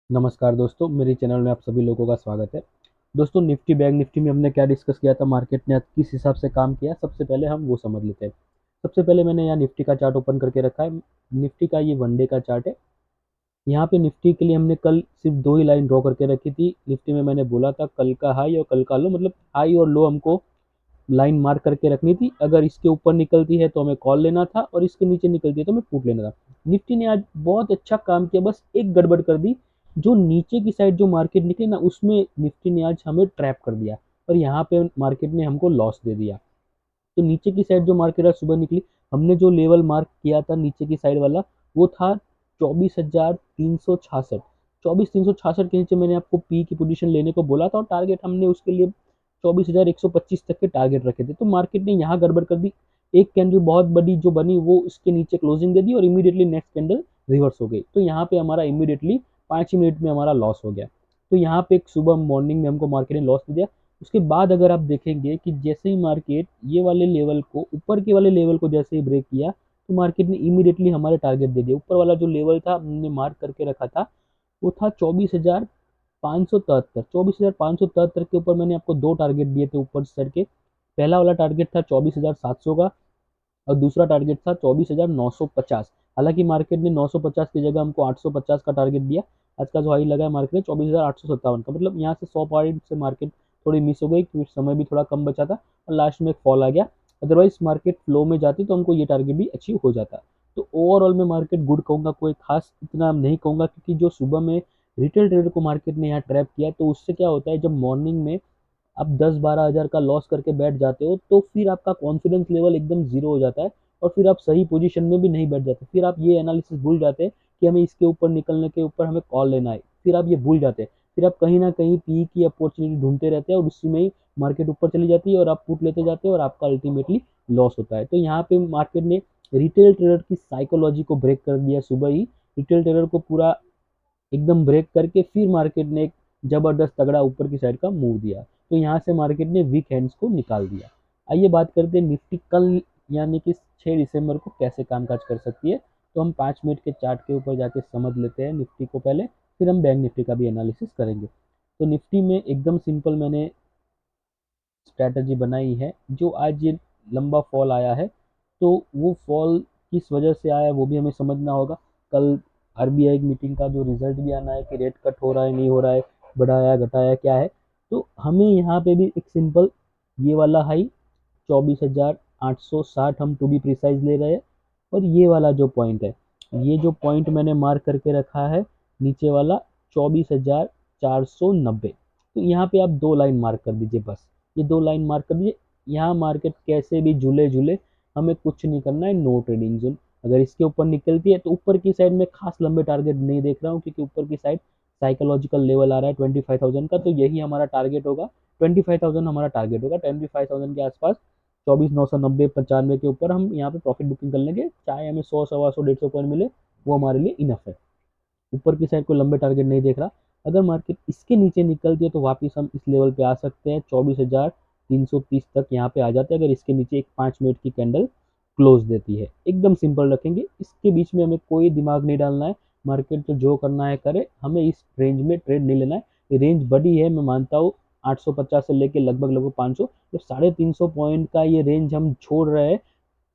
नमस्कार दोस्तों, मेरे चैनल में आप सभी लोगों का स्वागत है। दोस्तों, निफ्टी बैंक निफ्टी में हमने क्या डिस्कस किया था, मार्केट ने आज किस हिसाब से काम किया, सबसे पहले हम वो समझ लेते हैं। सबसे पहले मैंने यहाँ निफ्टी का चार्ट ओपन करके रखा है। निफ्टी का ये वन डे का चार्ट है। यहाँ पे निफ्टी के लिए हमने कल सिर्फ दो ही लाइन ड्रॉ करके रखी थी। निफ्टी में मैंने बोला था कल का हाई और कल का लो, मतलब हाई और लो हमको लाइन मार्क करके रखनी थी। अगर इसके ऊपर निकलती है तो हमें कॉल लेना था और इसके नीचे निकलती है तो हमें पुट लेना था। निफ्टी ने आज बहुत अच्छा काम किया, बस एक गड़बड़ कर दी। जो नीचे की साइड जो मार्केट निकली ना, उसमें निफ्टी ने आज हमें ट्रैप कर दिया और यहाँ पे मार्केट ने हमको लॉस दे दिया। तो नीचे की साइड जो मार्केट आज सुबह निकली, हमने जो लेवल मार्क किया था नीचे की साइड वाला, वो था 24,366। 24,366 के नीचे मैंने आपको पी की पोजीशन लेने को बोला था और टारगेट हमने उसके लिए 24,125 तक के टारगेट रखे थे। तो मार्केट ने यहाँ गड़बड़ कर दी। एक कैंडल बहुत बड़ी जो बनी वो इसके नीचे क्लोजिंग दे दी और इमीडिएटली नेक्स्ट कैंडल रिवर्स हो गई। तो यहाँ पे हमारा इमीडिएटली 5 ही मिनट में हमारा लॉस हो गया। तो यहाँ पे एक सुबह मॉर्निंग में हमको मार्केट ने लॉस दे दिया। उसके बाद अगर आप देखेंगे कि जैसे ही मार्केट ये वाले लेवल को, ऊपर के वाले लेवल को जैसे ही ब्रेक किया, तो मार्केट ने इमीडिएटली हमारे टारगेट दे दिया। ऊपर वाला जो लेवल था हमने मार्क करके रखा था, वो था 24,573। 24,573 के ऊपर मैंने आपको दो टारगेट दिए थे ऊपर सर के। पहला वाला टारगेट था 24,700 का और दूसरा टारगेट था 24,950। हालांकि मार्केट ने 950 की जगह हमको 850 का टारगेट दिया। आज का जो हाई लगा है मार्केट में 24,857 का, मतलब यहाँ से 100 पॉइंट से मार्केट थोड़ी मिस हो गई क्योंकि समय भी थोड़ा कम बचा था और लास्ट में एक फॉल आ गया। अदरवाइज मार्केट फ्लो में जाती तो हमको ये टारगेट भी अचीव हो जाता। तो ओवरऑल मैं मार्केट गुड कहूँगा, कोई खास इतना नहीं कहूँगा, क्योंकि जो सुबह में रिटेल ट्रेडर को मार्केट ने यहाँ ट्रैप किया, तो उससे क्या होता है, जब मॉर्निंग में आप 10-12 हज़ार का लॉस करके बैठ जाते हो तो फिर आपका कॉन्फिडेंस लेवल एकदम जीरो हो जाता है और फिर आप सही पोजीशन में भी नहीं बैठ जाते। फिर आप ये एनालिसिस भूल जाते हैं कि हमें इसके ऊपर निकलने के ऊपर हमें कॉल लेना है, फिर आप ये भूल जाते हैं। फिर आप कहीं ना कहीं पी की अपॉर्चुनिटी ढूंढते रहते हैं और उसी में ही मार्केट ऊपर चली जाती है और आप पुट लेते जाते हैं और आपका अल्टीमेटली लॉस होता है। तो यहाँ पे मार्केट ने रिटेल ट्रेडर की साइकोलॉजी को ब्रेक कर दिया सुबह ही। रिटेल ट्रेडर को पूरा एकदम ब्रेक करके फिर मार्केट ने एक जबरदस्त तगड़ा ऊपर की साइड का मूव दिया। तो यहाँ से मार्केट ने वीक हैंड्स को निकाल दिया। आइए बात करते हैं निफ्टी कल यानी कि 6 दिसंबर को कैसे कामकाज कर सकती है। तो हम 5 मिनट के चार्ट के ऊपर जाके समझ लेते हैं निफ्टी को पहले, फिर हम बैंक निफ्टी का भी एनालिसिस करेंगे। तो निफ्टी में एकदम सिंपल मैंने स्ट्रैटेजी बनाई है। जो आज ये लंबा फॉल आया है, तो वो फॉल किस वजह से आया है वो भी हमें समझना होगा। कल आरबीआई की मीटिंग का जो रिजल्ट भी आना है कि रेट कट हो रहा है नहीं हो रहा है, बढ़ाया घटाया क्या है। तो हमें यहाँ पे भी एक सिंपल ये वाला हाई 24,860 हम टू बी प्रिसाइज ले रहे हैं और ये वाला जो पॉइंट है, ये जो पॉइंट मैंने मार्क करके रखा है नीचे वाला 24,490। तो यहाँ पे आप दो लाइन मार्क कर दीजिए, बस ये दो लाइन मार्क कर दीजिए। यहाँ मार्केट कैसे भी झूले झूले, हमें कुछ नहीं करना है, नो ट्रेडिंग जोन। अगर इसके ऊपर निकलती है तो ऊपर की साइड में खास लंबे टारगेट नहीं देख रहा हूँ, क्योंकि ऊपर की साइड साइकोलॉजिकल लेवल आ रहा है 25,000 का, तो यही हमारा टारगेट होगा। 25,000 हमारा टारगेट होगा, 25,000 के आसपास 24,990-95 के ऊपर हम यहाँ पे प्रॉफिट बुकिंग कर लेंगे। चाहे हमें 100, 125, 150 पॉइंट मिले, वो हमारे लिए इनफ है। ऊपर की साइड को लंबे टारगेट नहीं देख रहा। अगर मार्केट इसके नीचे निकलती है तो वापस हम इस लेवल पे आ सकते हैं, 24,330 तक यहाँ पे आ जाते हैं, अगर इसके नीचे एक 5 मिनट की कैंडल क्लोज देती है। एकदम सिंपल रखेंगे, इसके बीच में हमें कोई दिमाग नहीं डालना है। मार्केट तो जो करना है करे, हमें इस रेंज में ट्रेड नहीं लेना है। ये रेंज बड़ी है, मैं मानता हूँ 850 से लेके लगभग लगभग 500, तो 350 पॉइंट का ये रेंज हम छोड़ रहे हैं।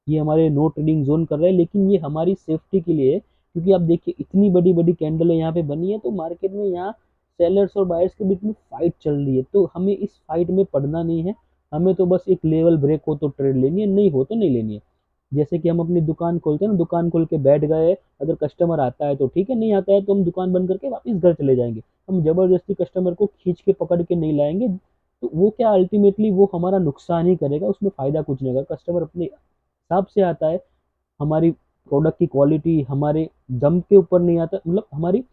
ये हमारे नो ट्रेडिंग जोन कर रहे हैं, लेकिन ये हमारी सेफ्टी के लिए है। क्योंकि आप देखिए इतनी बड़ी बड़ी कैंडल यहाँ पे बनी है, तो मार्केट में यहाँ सेलर्स और बायर्स के बीच में फाइट चल रही है, तो हमें इस फाइट में पड़ना नहीं है। हमें तो बस एक लेवल ब्रेक हो तो ट्रेड लेनी है, नहीं हो तो नहीं लेनी है। जैसे कि हम अपनी दुकान खोलते हैं ना, दुकान खोल के बैठ गए, अगर कस्टमर आता है तो ठीक है, नहीं आता है तो हम दुकान बंद करके वापस घर चले जाएंगे। हम जबरदस्ती कस्टमर को खींच के पकड़ के नहीं लाएंगे। तो वो क्या, अल्टीमेटली वो हमारा नुकसान ही करेगा, उसमें फायदा कुछ नहीं होगा। कस्टमर अपने हिसाब से आता है, हमारी प्रोडक्ट की क्वालिटी हमारे दम के ऊपर नहीं आता, मतलब हमारी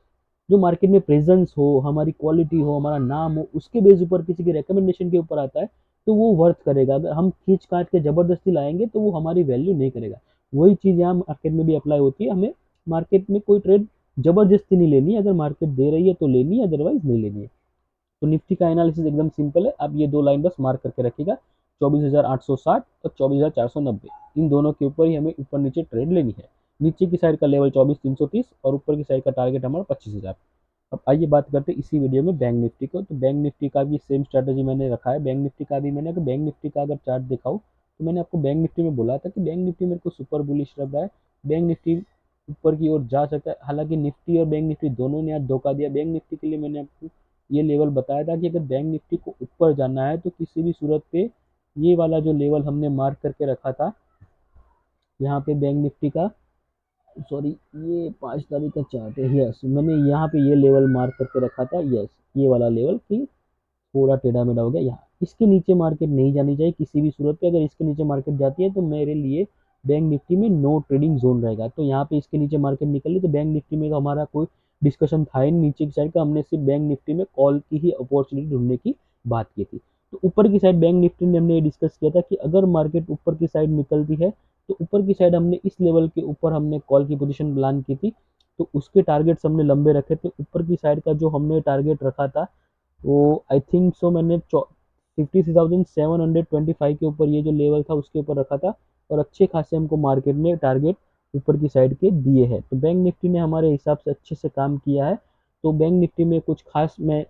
जो मार्केट में प्रेजेंस हो, हमारी क्वालिटी हो, हमारा नाम हो, उसके बेस ऊपर किसी के रिकमेंडेशन के ऊपर आता है, तो वो वर्थ करेगा। अगर हम खींच काट के जबरदस्ती लाएंगे तो वो हमारी वैल्यू नहीं करेगा। वही चीज़ यहाँ मार्केट में भी अप्लाई होती है। हमें मार्केट में कोई ट्रेड जबरदस्ती नहीं लेनी है, अगर मार्केट दे रही है तो लेनी है, अदरवाइज नहीं लेनी है। तो निफ्टी का एनालिसिस एकदम सिंपल है। आप ये दो लाइन बस मार्क करके रखिएगा, 24,860 और 24,490, इन दोनों के ऊपर ही हमें ऊपर नीचे ट्रेड लेनी है। नीचे की साइड का लेवल 24,330 और ऊपर की साइड का टारगेट हमारा 25,000। अब आइए बात करते हैं इसी वीडियो में बैंक निफ्टी को। तो बैंक निफ्टी का भी सेम स्ट्रैटेजी मैंने रखा है। बैंक निफ्टी का भी मैंने अगर बैंक निफ्टी का अगर चार्ट दिखाऊँ तो मैंने आपको बैंक निफ्टी में बोला था कि बैंक निफ्टी मेरे को सुपर बुलिश लग रहा है, बैंक निफ्टी ऊपर की ओर जा सकता है। हालांकि निफ्टी और बैंक निफ्टी दोनों ने आज धोखा दिया। बैंक निफ्टी के लिए मैंने आपको ये लेवल बताया था कि अगर बैंक निफ्टी को ऊपर जाना है तो किसी भी सूरत पे ये वाला जो लेवल हमने मार्क करके रखा था यहाँ पे बैंक निफ्टी का, सॉरी ये 5 तारीख का चार्ट है, यस मैंने यहाँ पे ये लेवल मार्क करके रखा था, यस ये वाला लेवल कि थोड़ा टेढ़ा मेढ़ा हो गया यहाँ, इसके नीचे मार्केट नहीं जानी चाहिए किसी भी सूरत पे। अगर इसके नीचे मार्केट जाती है तो मेरे लिए बैंक निफ्टी में नो ट्रेडिंग जोन रहेगा। तो यहाँ पे इसके नीचे मार्केट निकली तो बैंक निफ्टी में हमारा कोई डिस्कशन था ही नहीं नीचे की साइड का, हमने सिर्फ बैंक निफ्टी में कॉल की ही अपॉर्चुनिटी ढूंढने की बात की थी। तो ऊपर की साइड बैंक निफ्टी ने हमने ये डिस्कस किया था कि अगर मार्केट ऊपर की साइड निकलती है तो ऊपर की साइड हमने इस लेवल के ऊपर हमने कॉल की पोजीशन प्लान की थी। तो उसके टारगेट्स हमने लंबे रखे थे। ऊपर की साइड का जो हमने टारगेट रखा था वो आई थिंक सो मैंने 53,725 के ऊपर ये जो लेवल था उसके ऊपर रखा था, और अच्छे खासे हमको मार्केट ने टारगेट ऊपर की साइड के दिए हैं। तो बैंक निफ्टी ने हमारे हिसाब से अच्छे से काम किया है। तो बैंक निफ्टी में कुछ खास मैं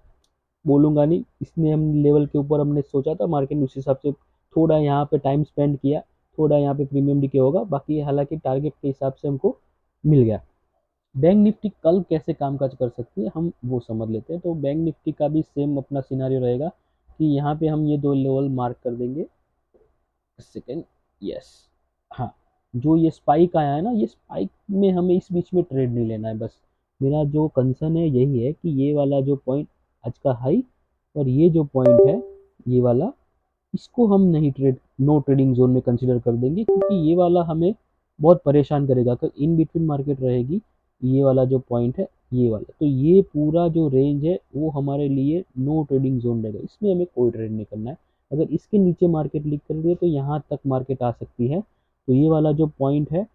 बोलूँगा नहीं, इसने हम लेवल के ऊपर हमने सोचा था, मार्केट ने उस हिसाब से थोड़ा यहाँ पे टाइम स्पेंड किया, थोड़ा यहाँ पे प्रीमियम डीके होगा, बाकी हालांकि टारगेट के हिसाब से हमको मिल गया। बैंक निफ्टी कल कैसे कामकाज कर सकती है हम वो समझ लेते हैं। तो बैंक निफ्टी का भी सेम अपना सिनारियो रहेगा कि यहाँ पे हम ये दो लेवल मार्क कर देंगे, सेकेंड, यस, हाँ, जो ये स्पाइक आया है ना, ये स्पाइक में हमें इस बीच में ट्रेड नहीं लेना है। बस मेरा जो कंसर्न है यही है कि ये वाला जो पॉइंट आज का हाई और ये जो पॉइंट है ये वाला, इसको हम नहीं ट्रेड, नो ट्रेडिंग जोन में कंसिडर कर देंगे, क्योंकि ये वाला हमें बहुत परेशान करेगा। अगर इन बिटवीन मार्केट रहेगी ये वाला जो पॉइंट है ये वाला, तो ये पूरा जो रेंज है वो हमारे लिए नो ट्रेडिंग जोन रहेगा, इसमें हमें कोई ट्रेड नहीं करना है। अगर इसके नीचे मार्केट लिख कर दे तो यहाँ तक मार्केट आ सकती है। तो ये वाला जो पॉइंट है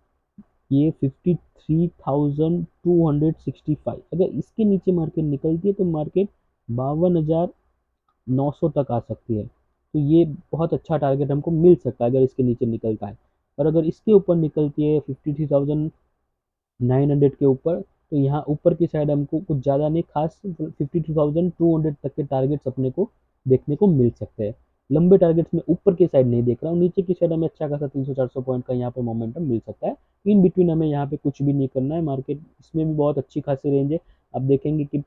ये 53,265, अगर इसके नीचे मार्केट निकलती है तो मार्केट 52,900 तक आ सकती है। तो ये बहुत अच्छा टारगेट हमको मिल सकता है अगर इसके नीचे निकलता है। और अगर इसके ऊपर निकलती है 53,900 के ऊपर, तो यहाँ ऊपर की साइड हमको कुछ ज़्यादा नहीं, खास 52,200 तक के टारगेट्स अपने को देखने को मिल सकते हैं। लंबे टारगेट्स में ऊपर की साइड नहीं देख रहा हूँ, नीचे की साइड हमें अच्छा खासा 300-400 पॉइंट का यहाँ पे मोमेंटम मिल सकता है। इन बिटवीन हमें यहाँ पे कुछ भी नहीं करना है। मार्केट इसमें भी बहुत अच्छी खासी रेंज है। आप देखेंगे कि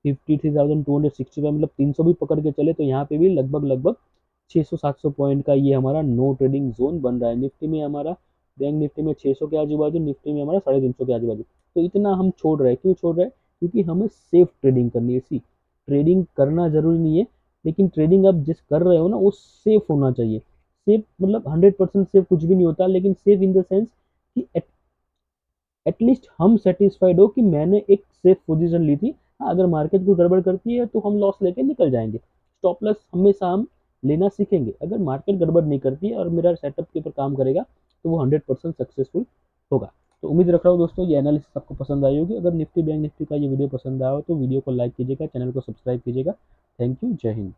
53,265, मतलब 300 भी पकड़ के चले तो यहाँ पे भी लगभग लगभग 600-700 पॉइंट का ये हमारा नो ट्रेडिंग जोन बन रहा है। निफ्टी में हमारा, बैंक निफ्टी में 600 के आजू बाजू, निफ्टी में हमारा 350 के आजू बाजू। तो इतना हम छोड़ रहे हैं, क्यों छोड़ रहे हैं? क्योंकि हमें सेफ ट्रेडिंग करनी है। सी ट्रेडिंग करना जरूरी नहीं है, लेकिन ट्रेडिंग आप जिस कर रहे हो ना वो सेफ होना चाहिए। सेफ मतलब 100% सेफ कुछ भी नहीं होता, लेकिन सेफ इन द सेंस कि एटलीस्ट हम सेटिस्फाइड हो कि मैंने एक सेफ पोजीशन ली थी। हाँ, अगर मार्केट को गड़बड़ करती है तो हम लॉस लेके निकल जाएंगे। स्टॉप लॉस हमेशा हम लेना सीखेंगे। अगर मार्केट गड़बड़ नहीं करती है और मेरा सेटअप के ऊपर काम करेगा तो वो 100% सक्सेसफुल होगा। तो उम्मीद रख रहा हूँ दोस्तों ये एनालिसिस आपको पसंद आई होगी। अगर निफ्टी बैंक निफ्टी का ये वीडियो पसंद आया हो तो वीडियो को लाइक कीजिएगा, चैनल को सब्सक्राइब कीजिएगा। थैंक यू, जय हिंद।